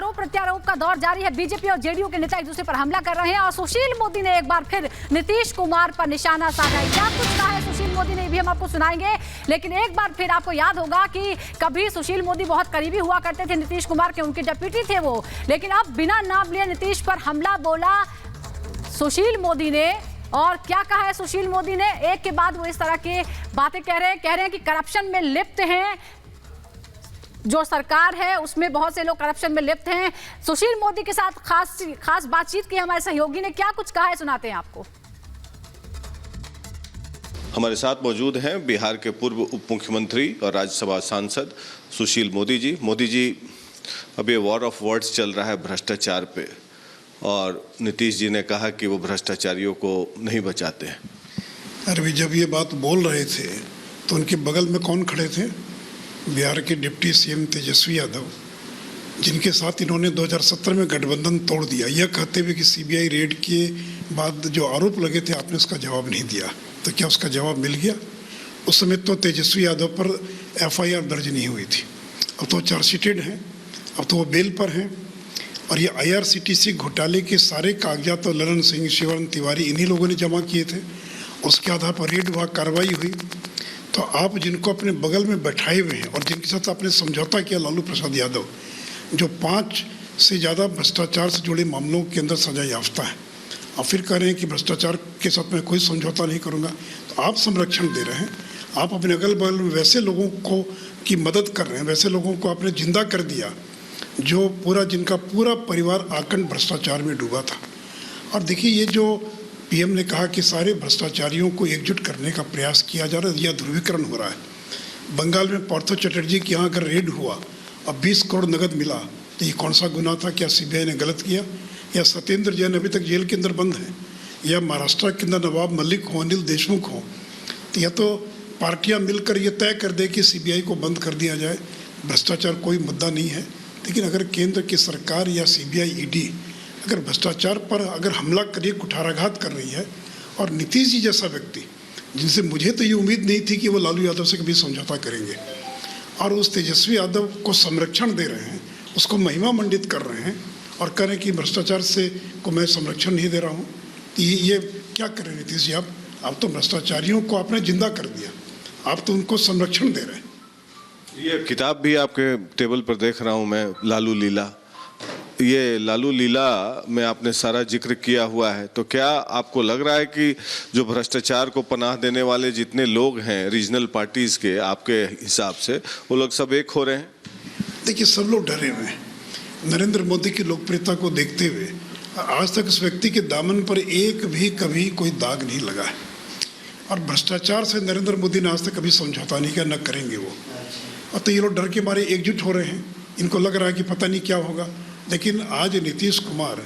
आरोप प्रत्यारोप का दौर जारी है। बीजेपी और जेडीयू के नेता एक दूसरे पर हमला कर रहे हैं और सुशील मोदी ने एक बार फिर नीतीश कुमार पर निशाना साधा है। क्या कुछ कहा है सुशील मोदी ने, भी हम आपको सुनाएंगे। लेकिन एक बार फिर आपको याद होगा कि कभी सुशील मोदी बहुत करीबी हुआ करते थे नीतीश कुमार के, उनके डेप्यूटी थे वो, लेकिन अब बिना नाम लिए नीतीश पर हमला बोला सुशील मोदी ने। और क्या कहा है सुशील मोदी ने, एक के बाद वो इस तरह की बातें कह रहे हैं कि करप्शन में लिप्त हैं, जो सरकार है उसमें बहुत से लोग करप्शन में लिप्त हैं। सुशील मोदी के साथ खास बातचीत की हमारे सहयोगी ने, क्या कुछ कहा है सुनाते हैं आपको। हमारे साथ मौजूद हैं बिहार के पूर्व उप मुख्यमंत्री और राज्यसभा सांसद सुशील मोदी जी। मोदी जी, अब ये वॉर ऑफ वर्ड्स चल रहा है भ्रष्टाचार पे, और नीतीश जी ने कहा कि वो भ्रष्टाचारियों को नहीं बचाते हैं। अरे जब ये बात बोल रहे थे तो उनके बगल में कौन खड़े थे? बिहार के डिप्टी सीएम तेजस्वी यादव, जिनके साथ इन्होंने 2017 में गठबंधन तोड़ दिया, यह कहते हुए कि सीबीआई रेड के बाद जो आरोप लगे थे आपने उसका जवाब नहीं दिया। तो क्या उसका जवाब मिल गया? उस समय तो तेजस्वी यादव पर एफआईआर दर्ज नहीं हुई थी, अब तो चार्जशीटेड हैं, अब तो वो बेल पर हैं। और ये आईआरसीटीसी घोटाले के सारे कागजात तो ललन सिंह, शिवरन तिवारी, इन्हीं लोगों ने जमा किए थे। उसके आधार पर रेड हुआ, कार्रवाई हुई। तो आप जिनको अपने बगल में बैठाए हुए हैं और जिनके साथ आपने समझौता किया, लालू प्रसाद यादव, जो 5 से ज़्यादा भ्रष्टाचार से जुड़े मामलों के अंदर सजा याफ्ता है, और फिर कह रहे हैं कि भ्रष्टाचार के साथ मैं कोई समझौता नहीं करूँगा। तो आप संरक्षण दे रहे हैं, आप अपने अगल बगल में वैसे लोगों को की मदद कर रहे हैं, वैसे लोगों को आपने जिंदा कर दिया जो जिनका पूरा परिवार आकंठ भ्रष्टाचार में डूबा था। और देखिए, ये जो पीएम ने कहा कि सारे भ्रष्टाचारियों को एकजुट करने का प्रयास किया जा रहा है, यह ध्रुवीकरण हो रहा है। बंगाल में पार्थो चटर्जी के यहाँ अगर रेड हुआ और 20 करोड़ नगद मिला, तो ये कौन सा गुनाह था? क्या सीबीआई ने गलत किया? या सत्येंद्र जैन अभी तक जेल के अंदर बंद है? या महाराष्ट्र के अंदर नवाब मलिक हो, अनिल देशमुख हो? तो या तो पार्टियां मिलकर ये तय कर दे कि सीबीआई को बंद कर दिया जाए, भ्रष्टाचार कोई मुद्दा नहीं है। लेकिन अगर केंद्र की सरकार या सीबीआई, ईडी अगर भ्रष्टाचार पर अगर हमला करिए, कुठाराघात कर रही है, और नीतीश जी जैसा व्यक्ति, जिनसे मुझे तो ये उम्मीद नहीं थी कि वो लालू यादव से कभी समझौता करेंगे, और उस तेजस्वी यादव को संरक्षण दे रहे हैं, उसको महिमा मंडित कर रहे हैं और कह रहे हैं कि भ्रष्टाचार से को मैं संरक्षण नहीं दे रहा हूँ, तो ये क्या कर रहे हैं नीतीश जी? आप तो भ्रष्टाचारियों को आपने जिंदा कर दिया, आप तो उनको संरक्षण दे रहे हैं। ये किताब भी आपके टेबल पर देख रहा हूँ मैं, लालू लीला। ये लालू लीला में आपने सारा जिक्र किया हुआ है, तो क्या आपको लग रहा है कि जो भ्रष्टाचार को पनाह देने वाले जितने लोग हैं रीजनल पार्टीज के, आपके हिसाब से वो लोग सब एक हो रहे हैं? देखिए, सब लोग डरे हुए हैं। नरेंद्र मोदी की लोकप्रियता को देखते हुए आज तक इस व्यक्ति के दामन पर एक भी कभी कोई दाग नहीं लगा है, और भ्रष्टाचार से नरेंद्र मोदी ने आज तक कभी समझौता नहीं किया, न करेंगे वो। और तो ये लोग डर के मारे एकजुट हो रहे हैं, इनको लग रहा है कि पता नहीं क्या होगा। लेकिन आज नीतीश कुमार,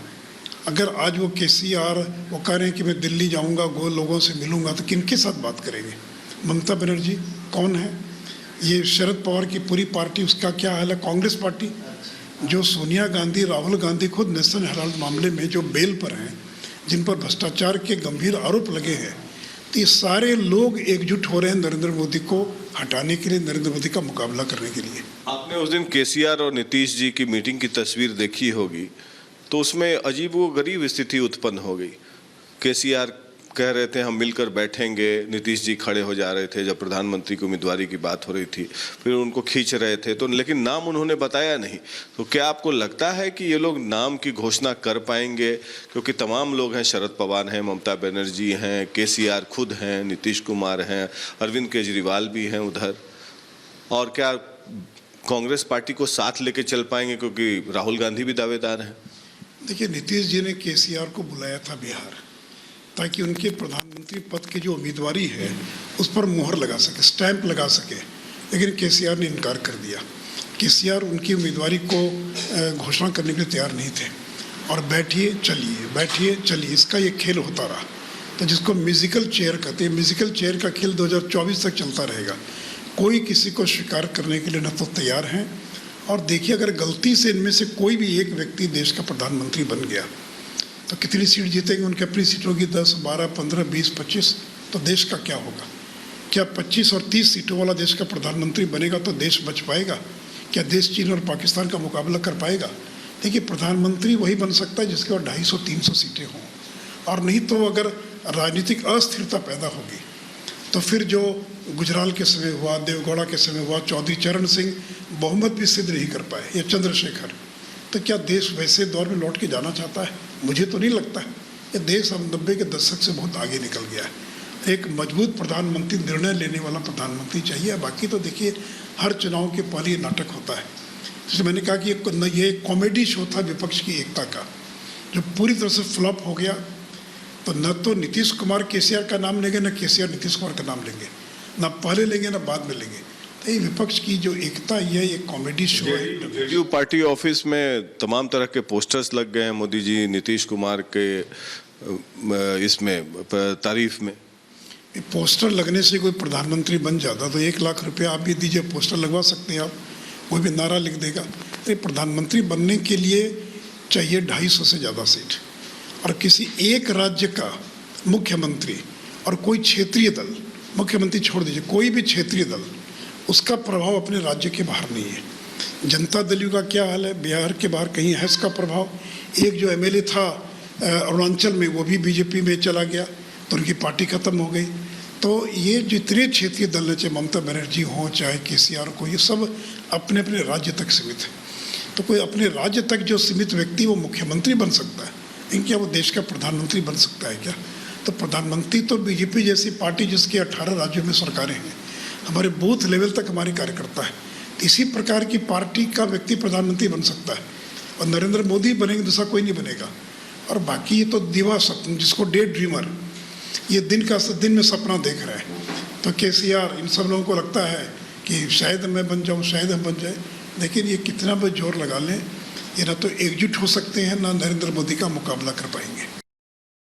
अगर आज वो केसीआर वो कह रहे हैं कि मैं दिल्ली जाऊंगा, लोगों से मिलूंगा, तो किनके साथ बात करेंगे? ममता बनर्जी कौन है? ये शरद पवार की पूरी पार्टी, उसका क्या हाल है? कांग्रेस पार्टी, जो सोनिया गांधी, राहुल गांधी खुद नेशनल हेराल्ड मामले में जो बेल पर हैं, जिन पर भ्रष्टाचार के गंभीर आरोप लगे हैं, तो ये सारे लोग एकजुट हो रहे हैं नरेंद्र मोदी को हटाने के लिए, नरेंद्र मोदी का मुकाबला करने के लिए। आपने उस दिन केसीआर और नीतीश जी की मीटिंग की तस्वीर देखी होगी, तो उसमें अजीब व गरीब स्थिति उत्पन्न हो गई। केसीआर कह रहे थे हम मिलकर बैठेंगे, नीतीश जी खड़े हो जा रहे थे जब प्रधानमंत्री की उम्मीदवारी की बात हो रही थी, फिर उनको खींच रहे थे, तो लेकिन नाम उन्होंने बताया नहीं। तो क्या आपको लगता है कि ये लोग नाम की घोषणा कर पाएंगे? क्योंकि तमाम लोग हैं, शरद पवार हैं, ममता बनर्जी हैं, केसीआर खुद हैं, नीतीश कुमार हैं, अरविंद केजरीवाल भी हैं उधर, और क्या कांग्रेस पार्टी को साथ लेके चल पाएंगे? क्योंकि राहुल गांधी भी दावेदार हैं। देखिए, नीतीश जी ने केसीआर को बुलाया था बिहार, ताकि उनके प्रधानमंत्री पद की जो उम्मीदवारी है उस पर मोहर लगा सके, स्टैंप लगा सके। लेकिन केसीआर ने इनकार कर दिया। केसीआर उनकी उम्मीदवारी को घोषणा करने के लिए तैयार नहीं थे, और बैठिए चलिए इसका ये खेल होता रहा। तो जिसको म्यूजिकल चेयर कहते हैं, म्यूजिकल चेयर का खेल 2024 तक चलता रहेगा। कोई किसी को स्वीकार करने के लिए न तो तैयार हैं, और देखिए, अगर गलती से इनमें से कोई भी एक व्यक्ति देश का प्रधानमंत्री बन गया तो कितनी सीट जीतेंगे? उनकी अपनी सीट होगी 10, 12, 15, 20, 25। तो देश का क्या होगा? क्या 25 और 30 सीटों वाला देश का प्रधानमंत्री बनेगा तो देश बच पाएगा? क्या देश चीन और पाकिस्तान का मुकाबला कर पाएगा? देखिए, प्रधानमंत्री वही बन सकता है जिसके पास 250-300 सीटें हों, और नहीं तो अगर राजनीतिक अस्थिरता पैदा होगी तो फिर जो गुजराल के समय हुआ, देवगौड़ा के समय हुआ, चौधरी चरण सिंह बहुमत भी सिद्ध नहीं कर पाए, या चंद्रशेखर, तो क्या देश वैसे दौर में लौट के जाना चाहता है? मुझे तो नहीं लगता है। ये देश अब 90 के दशक से बहुत आगे निकल गया है। एक मजबूत प्रधानमंत्री, निर्णय लेने वाला प्रधानमंत्री चाहिए। बाकी तो देखिए, हर चुनाव के पहले ये नाटक होता है। जैसे मैंने कहा कि ये कॉमेडी शो था विपक्ष की एकता का, जो पूरी तरह से फ्लॉप हो गया। तो न तो नीतीश कुमार केसीआर का नाम लेंगे, न केसीआर नीतीश कुमार का नाम लेंगे, ना पहले लेंगे ना बाद में लेंगे। तो ये विपक्ष की जो एकता, ये एक कॉमेडी शो है। जेडीयू पार्टी ऑफिस में तमाम तरह के पोस्टर्स लग गए हैं मोदी जी नीतीश कुमार के इसमें तारीफ में। पोस्टर लगने से कोई प्रधानमंत्री बन जाता तो 1 लाख रुपया आप भी दीजिए, पोस्टर लगवा सकते हैं आप, कोई भी नारा लिख देगा। तो प्रधानमंत्री बनने के लिए चाहिए 250 से ज़्यादा सीट, और किसी एक राज्य का मुख्यमंत्री और कोई क्षेत्रीय दल, मुख्यमंत्री छोड़ दीजिए, कोई भी क्षेत्रीय दल, उसका प्रभाव अपने राज्य के बाहर नहीं है। जनता दल यू का क्या हाल है? बिहार के बाहर कहीं है इसका प्रभाव? एक जो एमएलए था अरुणाचल में, वो भी बीजेपी में चला गया, तो उनकी पार्टी खत्म हो गई। तो ये जितने क्षेत्रीय दल हैं, चाहे ममता बनर्जी हो, चाहे केसीआर को, ये सब अपने अपने राज्य तक सीमित है। तो कोई अपने राज्य तक जो सीमित व्यक्ति वो मुख्यमंत्री बन सकता है, लेकिन क्या वो देश का प्रधानमंत्री बन सकता है क्या? तो प्रधानमंत्री तो बीजेपी जैसी पार्टी जिसकी 18 राज्यों में सरकारें हैं, हमारे बूथ लेवल तक हमारी कार्यकर्ता है, तो इसी प्रकार की पार्टी का व्यक्ति प्रधानमंत्री बन सकता है। और नरेंद्र मोदी बनेंगे, दूसरा कोई नहीं बनेगा। और बाकी ये तो दिवा सपन, जिसको डे ड्रीमर, ये दिन में सपना देख रहे हैं। तो केसीआर, इन सब लोगों को लगता है कि शायद मैं बन जाऊँ, शायद हम बन जाए। लेकिन ये कितना भी जोर लगा लें, ये ना तो एकजुट हो सकते हैं, ना नरेंद्र मोदी का मुकाबला कर पाएंगे।